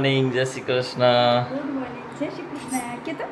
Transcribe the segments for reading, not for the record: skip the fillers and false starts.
Morning, જય Shri Krishna. Good morning, જય શ્રી કૃષ્ણ. કે તો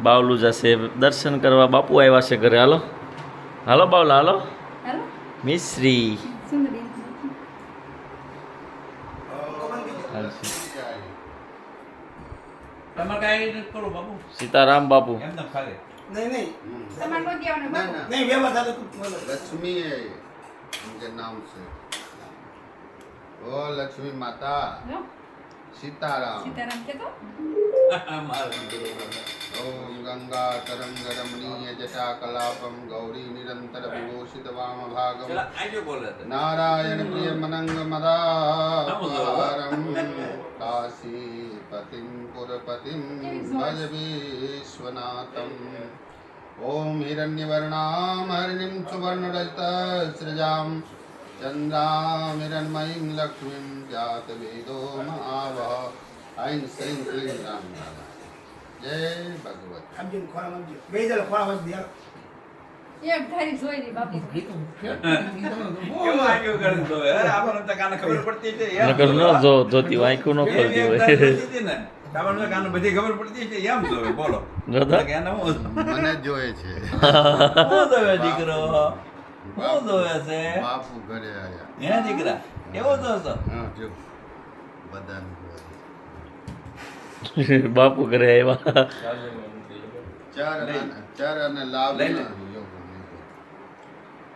બાવલું જશે દર્શન કરવા. બાપુ આવ્યા છે ઘરે. હાલો હાલો બાવલા, હાલો. હાલો મિશ્રી સુંદરી તમારે કાંઈ કરો બાપુ સીતારામ બાપુ. એમને ખાલે नहीं તમારે નો દેવાનું બાપુ. नहीं व्यवस्था तो लक्ष्मी है उनके नाम से। ओ लक्ष्मी माता લો सीताराम। સીતારામ કે તો ओम गंगा तरंग रमणीय जटा कलापम गौरी निरंतर विभूषित वाम भागम ચલા આજો બોલે તો नारायण प्रिय मनंग मदारम काशी पतिम पुरपतिम भज विश्वनाथम। ओम हिरण्यवर्णाम हरिणीं सुवर्णरजत सृजाम चंद्राम हिरण्मयीं लक्ष्मीं जात वेदो महावह। ऐं श्रीं क्लीं राम राम। जय भगवत। हम जिन खोला हम जिन बेजल खोला बस दिया એમ તારી જોઈ રી બાપુ. કેવું આગ્યું કરે તો અરે આપણને તો કાને ખબર પડતી છે નકર ન જો જોતી વાંખ્યું ન ખોલતી હોય. આપણને કાને બધી ખબર પડતી છે એમ જોવે બોલો જોતા? કે એને હું મને જોયે છે જોવે દીકરો હું જોવે છે બાપુ ઘરે આયા। હે દીકરા કેવો જોશો હા જો બધાને બાપુ ઘરે આવ્યા. ચર અને લાભ લઈ લે.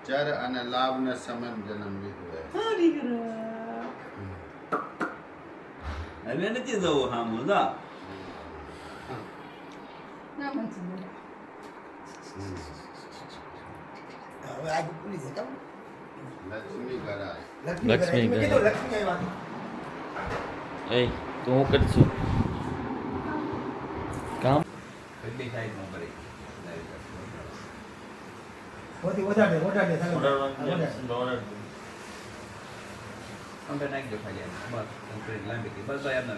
ચર અને લાભ ને સમય જન્મ લીધો હા દીકરા હવે નથી જવું હામું જા ના મનસું બોલે. હવે આજ પુલિસ હતા લક્ષ્મી ઘર આય। લક્ષ્મી લક્ષ્મી ગયા. લક્ષ્મી આવ્યા એ તું હું કરશું કામ? કેટલી સાઈડ નો કરી હોતી વધારે અંબે નાખજો ખાલી એમ. બસ કંકરી લાંબી કરી બસ એમને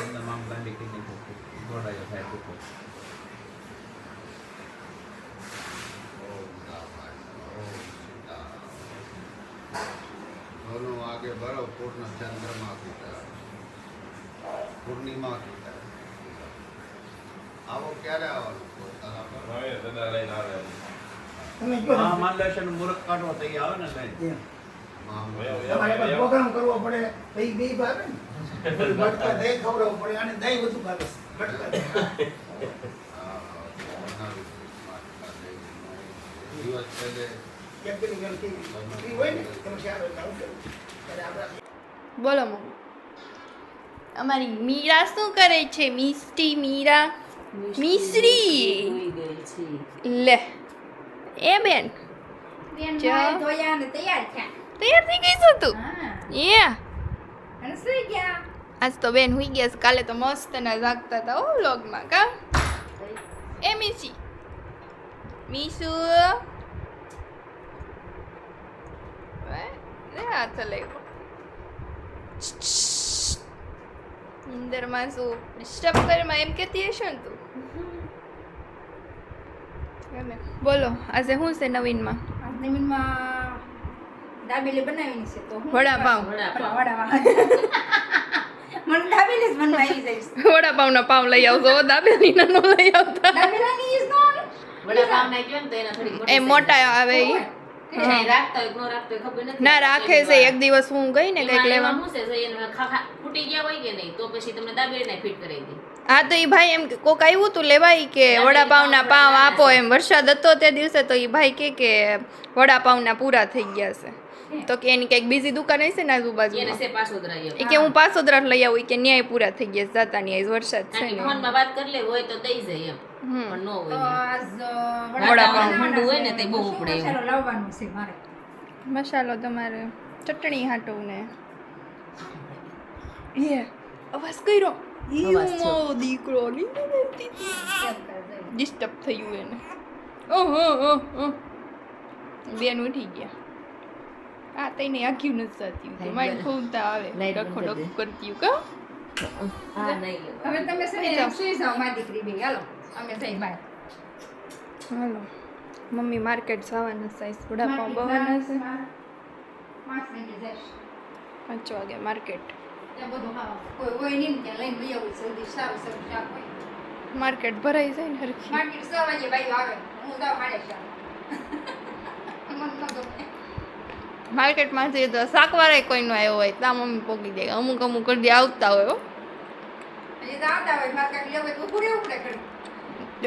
એમને મામ લાંબી કરીને દોડાયો થાય ટૂંકો ओम रामाय ओम सीताराम। दोनों आगे बढ़ो पूर्ण चंद्रमा की तरफ पूर्णिमा की तरफ। आओ क्यारे आवવાનું પોતાના પર તમે કયો હા માર્ગદર્શન મુહૂર્ત કાઢવો તો એ આવે ને લઈ તમારે પ્રોગ્રામ કરવો પડે તો એ બે ભાવે ને મટકા દહીં ખવડાવવું પડે અને દહીં બધું ભાવે મટકા દિવસ પહેલે કેપ્ટન ગણ કે હોય ને તમે ખ્યાલ હોય તો આવજો ત્યારે આપણે બોલો મમ્મી અમારી મીરા શું કરે છે? મિસ્ટી મીરા મિશ્રી લે એ બેન બેન ચા. નાઈ ધોયા ને તૈયાર થયા. તૈયાર થઈ ગઈ છું તું? હા એ અને સુઈ ગયા. આજ તો બેન હુઈ ગયા છે. કાલે તો મસ્ત ના જાગતા હતા ઓ વ્લોગમાં કા એ મિસી મીસુ લે હાથ લાગ્યો નીંદરમાં શું ડિસ્ટર્બ કરમાં એમ કહેતી હશે ને તું ગમે. બોલો આજે શું છે નવીનમાં? આ જમીનમાં દાબેલી બનાવીની છે તો હું વડાપાવ. વડાપાવ મને દાબેલી જ બનવા આવી જઈશ. વડાપાવના પાવ લઈ આવજો દાબેલીના નો લઈ આવતા દાબેલાની ઈજ નો આવે. વડાપાવ નાખ્યો ને તો એના થોડીક એ મોટા આવે ઈ. મોટી રાખતા હોય કે ન રાખતા હોય ખબર નથી. ના રાખે છે. એક દિવસ હું ગઈ ને કંઈક એમાં લેવા શું છે એને ફૂટી ગયા હોય કે નહીં તો પછી તમને દાબેલીને ફિટ કરાવી દે. હા તો ઈ ભાઈ એમ કોક આવ્યું તું લેવાય કે વડાપાવના પાવ આપો એમ. વરસાદ હતો તે દિવસે તો ઈ ભાઈ કે વડાપાવના પૂરા થઈ ગયા છે તો કે એની કંઈક બીજી દુકાન હશે ને એને આજુબાજુમાં સે પાસોદરા આવ્યો. એ કે હું પાસોદરા લઈ આવું ઈ કે ન્યાય પૂરા થઈ ગયા છે. જાતા ન્યાય વરસાદ છે કારણ કે ને ફોનમાં વાત કરી લે હોય તો દઈ જાય એમ હમ. પણ ન તો હોય આજ વડાપાવ ઠંડુ હોય ને તે બહુ શું ઉપડે એવું. મસાલો લાવવાનો છે મારે. મસાલો તમારે ચટણી હાટું ને એ અવાજ કર્યો અવાજ ઈ મો દીકરો ડિસ્ટર્બ થયું એને બેન ઉઠી ગયા. આ તઈને આખ્યું નથી થતી મારી ખોવતા આવે લાઈટ ડખો બંધ ડખો કરતી કા હા નહીં હવે તમે છે ને સુઈ જાઓ મારી દીકરી બે હાલો અમે જઈ બહાર. હાલો મમ્મી માર્કેટ જવાના સાઈઝ વડાપાવ બવાના છે 5 મિનિટ જઈશ 5 વાગે માર્કેટ. ત્યાં બધું હા કોઈ હોય નહીં ને ત્યાં લઈને લઈ આવું જલ્દી સારું સારું શાક હોય માર્કેટ ભરાઈ જાય ને હરખી. માર્કેટ 6 વાગે ભાઈ આવે હું જાઉં 5:30 મને ન ગમે માર્કેટમાંથી તો શાકવાળા કોઈનો આવ્યો હોય ત્યાં મમ્મી પોગી દે. અમુક કદી આવતા હોય હો. હજી તો આવતા હોય માર્કેટ લેવું હોય તો ઊભું રહેવું પડે ઘડી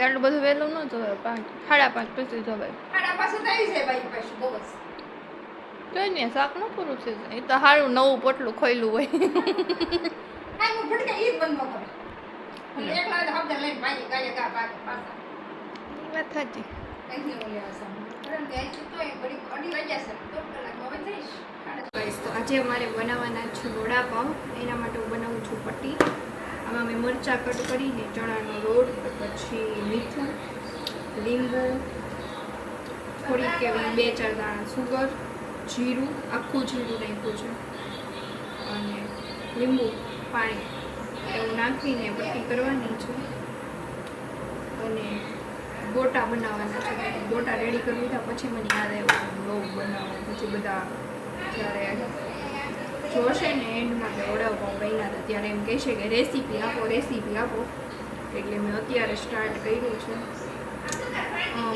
એટલું બધું વહેલું ન જવાય. 5, 5:30 પછી જવાય. 5:30 તો આવી જાય બાઈક પાસે બહુ જ તો ને શાક ન પૂરું છે એ તો સારું નવું પોટલું ખોયલું હોય. કાંઈ હું ભટકે ઈ જ બંધ ન કરે અને એકલા તો હપ્તે લઈને ભાઈ ગાય ગા પાછા એ વાત સાચી. અહીંથી હું લેવા સામે પરંતુ અહીંથી તો એક ઘડી 2:30 વાગ્યા છે 2 કલાકમાં હવે જઈશ ગાઈસ તો આજે અમારે બનાવવાના છે વડાપાઉં. એના માટે હું બનાવું છું પટ્ટી. આમાં મેં મરચાં કટ કરીને ચણાનો લોટ પછી મીઠું લીંબુ થોડીક એવી 2-4 દાણા સુગર જીરું આખું જીરું નાખ્યું છે અને લીંબુ પાણી એવું નાખીને પટ્ટી કરવાની છે અને ગોટા બનાવવાના છે. ગોટા રેડી કરી લીધા પછી મને યાદ આવ્યું લોટ બનાવવાનું. પછી બધા જ્યારે જોશે ને એન્ડમાં કે વડાપાઉં બન્યા હતા ત્યારે એમ કહેશે કે રેસીપી આપો એટલે મેં અત્યારે સ્ટાર્ટ કર્યું છે.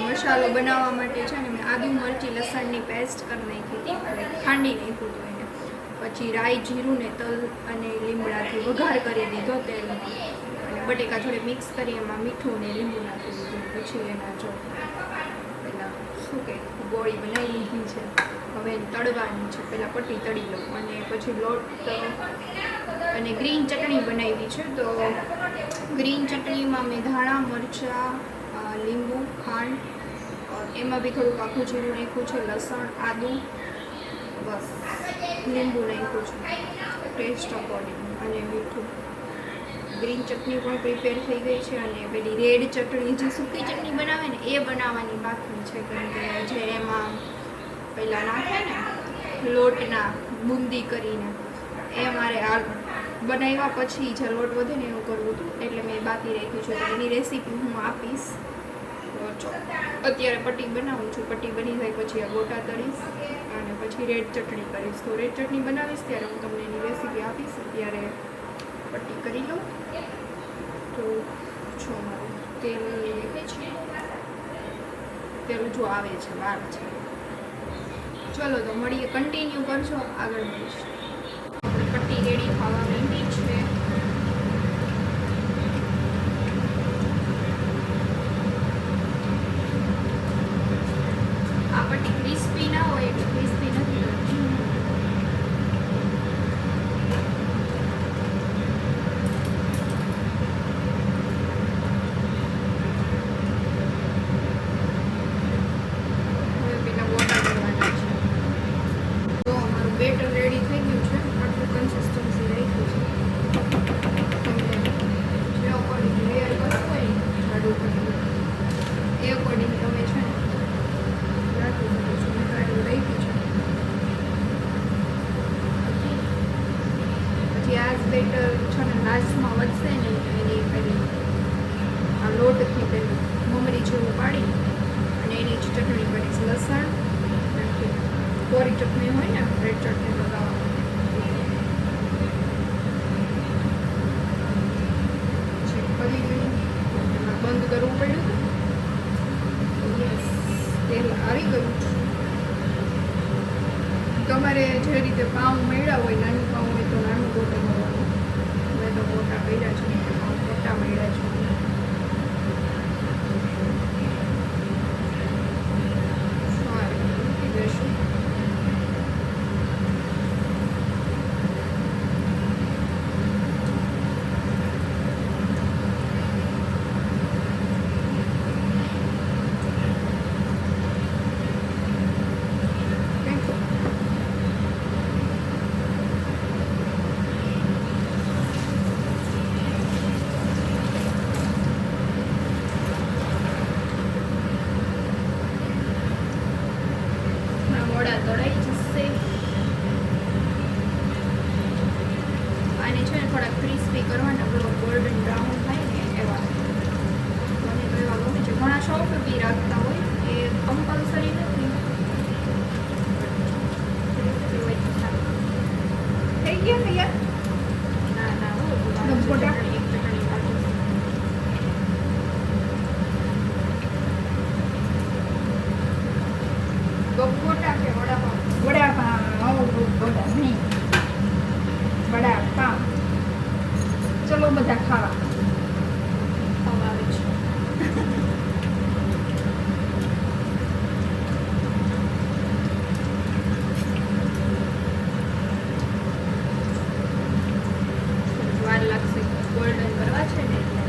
મસાલો બનાવવા માટે છે ને મેં આદુ મરચી લસણની પેસ્ટ કરી નાખી હતી અને ખાંડી નાખ્યું હતું એને. પછી રાઈ જીરું ને તલ અને લીમડાથી વઘાર કરી દીધો તેલમાં અને બટેકા થોડી મિક્સ કરી એમાં મીઠું ને લીંબુ નાખી દીધું. પછી એના જો પેલા શું કે ગોળી બનાવી લીધી છે. હવે એને તળવાની છે. પહેલાં પટ્ટી તળી લઉં અને પછી લોટ અને ગ્રીન ચટણી બનાવી છે. તો ગ્રીન ચટણીમાં મેં ધાણા મરચાં લીંબુ ખાંડ એમાં બી થોડુંક આખું જીરું નાખ્યું છે લસણ આદુ બસ લીંબુ નાખ્યું છે ટેસ્ટ અકોર્ડિંગ અને મીઠું. ગ્રીન ચટણી પણ પ્રિપેર થઈ ગઈ છે અને પેલી રેડ ચટણી જે સૂકી ચટણી બનાવે ને એ બનાવવાની બાકી છે. કેમ કે જે એમાં પહેલાં નાખે ને લોટના બુંદી કરીને એ મારે આ બનાવ્યા પછી જે લોટ વધે ને એવું કરવું હતું એટલે મેં બાકી રાખ્યું છે. તો એની રેસીપી હું આપીશ. તો અત્યારે પટ્ટી બનાવું છું. પટ્ટી બની જાય પછી આ ગોટા તળીશ અને પછી રેડ ચટણી કરીશ. તો રેડ ચટણી બનાવીશ ત્યારે હું તમને એની રેસીપી આપીશ. અત્યારે પટ્ટી કરી લઉં. તો જો મારું તેલ દેખાય છે તેલ જો આવે છે બહાર છે. ચલો તો મળીએ. કન્ટિન્યુ કરજો આગળ મળીશ. પટ્ટી રેડી થવા માંડી છે. આ પટ્ટી ક્રિસ્પી ના હોય એટલે ક્રિસ્પી નથી કરતી. હવે પેલા ગોટા કરવાના છે. તો અમારું બેટર રેડી થઈ ગયું છે. આટલું કન્સિસ્ટન્સી રાખ્યું છે. તમને જે અકોર્ડિંગ લેયર કરવું હોય જાડું કરી એ અકોર્ડિંગ તમે છે ને રાખી શકો છો. મેં કાઢી રાખી છે. પછી આ જ બેટર છે ને લાસ્ટમાં વધશે ને એની પેલી આ લોટથી પેલું મમરી જેવું પાડી અને એની જ ચટણી કરીશ. લસણ નાખી કોરી ચટણી હોય ને રેડ ચટણી લગાવવા પછી કરી ગયું એમાં બંધ કરવું પડ્યું. યસ તેલ આવી ગયું. તમારે જે રીતે પાઉં મળ્યા હોય નાનું પાઉં હોય તો નાનું ગોટો મળવાનું. મેં તો ગોટા કર્યા છે મોટા મળ્યા છે. મૂકી દઈશું. મોડા તળાઈ જશે. આને છે ને થોડા ક્રિસ્પી કરવાના. પેલો ગોલ્ડન બ્રાઉન થાય ને એવા મને તો એવા ગમે છે. ઘણા શોખ બી રાખતા હોય એ કમ્પલસરી નથી. ક્રિસ્પી હોય ગયા ને યાર ના ગપગોટા એક ચટણી કાઢી ગપગોટા કે વડાપાવ વડાપાવ નહીં વડાપાવ ચલો બધા ખાવા આવે છે વાર લાગશે ગોલ્ડન કરવા છે ને એટલે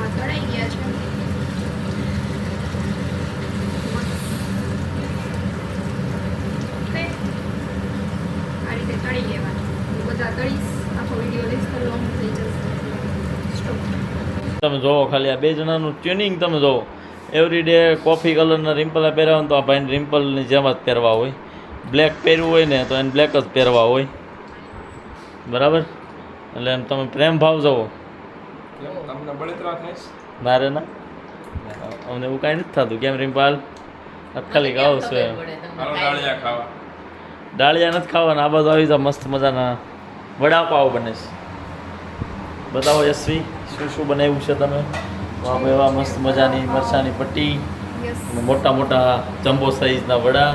તળાઈ ગયા છે આ રીતે તળી લેવાનું હું બધા તળીશ આખો વિડીયો લઈશ તો લોંગ થઈ જશે સ્ટોપ તમે જોવો ખાલી આ બે જણાનું ટ્યુનિંગ તમે જોવો એવરી ડે કોફી કલરના રિમ્પલ પહેરવા હોય તો આ ભાઈને રિમ્પલની જેમ જ પહેરવા હોય બ્લેક પહેરવું હોય ને તો એને બ્લેક જ પહેરવા હોય બરાબર એટલે એમ તમે પ્રેમ ભાવ જોવો તમને બળતરા થાય છે? મારે ના અમને એવું કાંઈ નથી થતું કેમ રિમ્પલ ખાલી ગાવ છે હાલો ડાળિયા ખાવા. ડાળિયા નથી ખાવાના આ બધું આવી જાય મસ્ત મજાના વડાપાવ બને છે બતાવો યશવી શું શું બનાવ્યું છે તમે વાહ એવા મસ્ત મજાની મરચાંની પટ્ટી યસ અને મોટા મોટા જમ્બો સાઈઝના વડા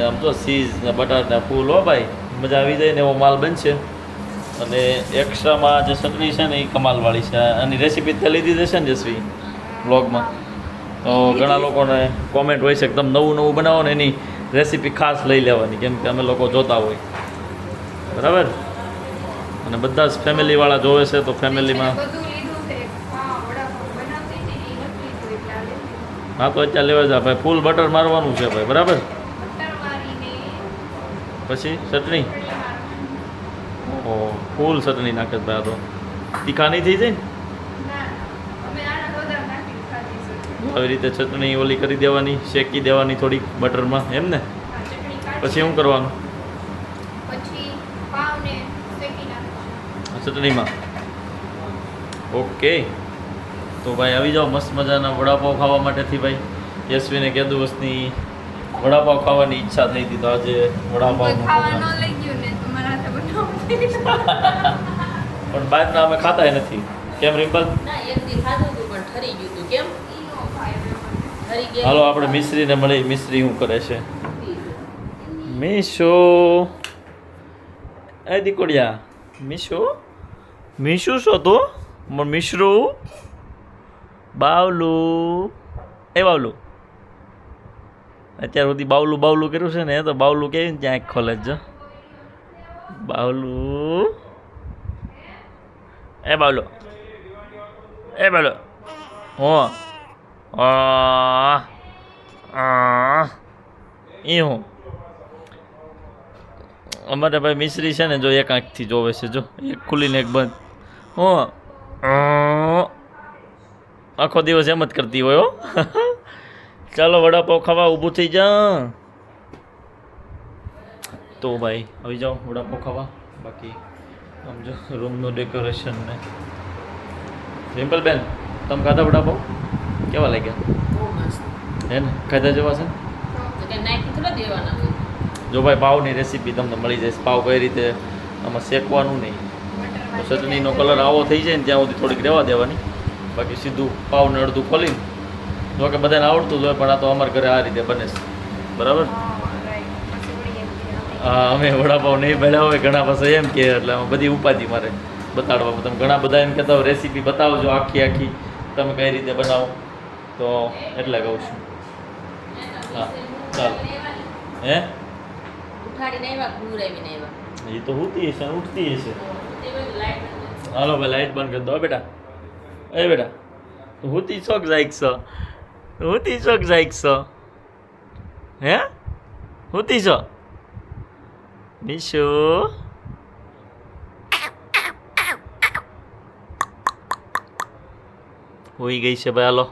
આમ તો સીઝ ને બટાટા ફૂલ હો ભાઈ મજા આવી જાય ને એવો માલ બનશે અને એક્સ્ટ્રામાં જે ચટણી છે ને એ કમાલવાળી છે આની રેસીપી તે લીધી જશે ને જસવી બ્લોગમાં તો ઘણા લોકોને કોમેન્ટ હોય છે કે તમે નવું નવું બનાવો ને એની રેસીપી ખાસ લઈ લેવાની કેમ કે અમે લોકો જોતા હોય બરાબર અને બધા જ ફેમિલીવાળા જોવે છે તો ફેમિલીમાં બધું લીધું છે હા વડાપાવ બનાવતી હતી ને એ નથી લીધું એટલે આ લીધું હા તો અત્યારે લેવા જા ભાઈ ફૂલ બટર મારવાનું છે ભાઈ બરાબર બટર મારીને પછી ચટણી ચટણી મારવાની. ઓ ફૂલ ચટણી નાખે છે ભાઈ આ તો તીખા નહીં થઈ જાય ને ના અમે આના વધારે નાખીને ખાધી છે આવી રીતે ચટણી ઓલી કરી દેવાની શેકી દેવાની થોડીક બટરમાં એમ ને હા ચટણી કાઢી પછી શું કરવાનું પછી પાવને શેકી નાખવાનું ચટણીમાં ઓકે તો ભાઈ આવી જાઓ મસ્ત મજાના વડાપાવ ખાવા માટેથી ભાઈ યશવીને કે દિવસની વડાપાવ ખાવાની ઈચ્છા થઈ હતી તો આજે કોઈ વડાપાવનું ખાવા ન program. લઈ ગયું ને તો મારા હાથે બનાવવું પણ બહારના અમે ખાતા નથી કેમ રિમ્પલ ના એક દી ખાધું હતું પણ ઠરી ગયું હતું કેમ ઈ નો ખાય ઠરી ગયા હાલો આપણે મિશ્રીને મળી મિશ્રી શું કરે છે મીશો એ દીકોડિયા મીશો મીશુ છો તો મિશ્રું બાવલું એ બાવલું અત્યાર સુધી બાવલું બાવલું કર્યું છે ને એ તો બાવલું કેવી ને ત્યાં આંખ ખોલે જ જો બાવલું એ બાવલું એ બાવલું હો એ હું અમારે ભાઈ મિશ્રી છે ને જો એક આંખથી જોવે છે જો એક ખુલીને એક બંધ હું આખો દિવસ એમ જ કરતી હોય હો ચાલો વડાપાવ ખાવા ઊભું થઈ જા તો ભાઈ આવી જાઓ વડાપાવ ખાવા બાકી આમ જો રૂમનું ડેકોરેશન ને સિમ્પલ બેન તમે ખાધા વડાપાવ કેવા લાગ્યા બહુ મસ્ત હે ને ખાધા જેવા છે તો કે નાખી થોડા દેવાના હોય જો ભાઈ પાવની રેસીપી તમને મળી જશે પાવ કઈ રીતે આમાં શેકવાનું નહીં તો ચટણીનો કલર આવો થઈ જાય ને ત્યાં સુધી થોડીક રહેવા દેવાની બાકી સીધું પાવને અડધું ખોલીને જો કે બધાને આવડતું જ હોય પણ આ તો અમારા ઘરે આ રીતે બને છે બરાબર હા અમે વડાપાવ નહીં ભેળ્યા હોય ઘણા પાસે એમ કે એટલે આમાં બધી ઉપાધિ મારે બતાડવા તમે ઘણા બધા એમ કહેતા હોય રેસીપી બતાવજો આખી આખી તમે કઈ રીતે બનાવો તો એટલે કહું છું હા ચાલો હે ઉઠાડીને આવ્યા ઘુરાવીને આવ્યા એ તો હોતી હશે ઉઠતી હશે તે બધું લાઈટ હાલો ભાઈ લાઈટ બંધ કરી દો બેટા એ બેટા તું હોતી શોખ જાઈક છો હોતી શોખ જાઈક છો હે હોતી છો મિશુ હોઈ ગઈ છે ભાઈ હાલો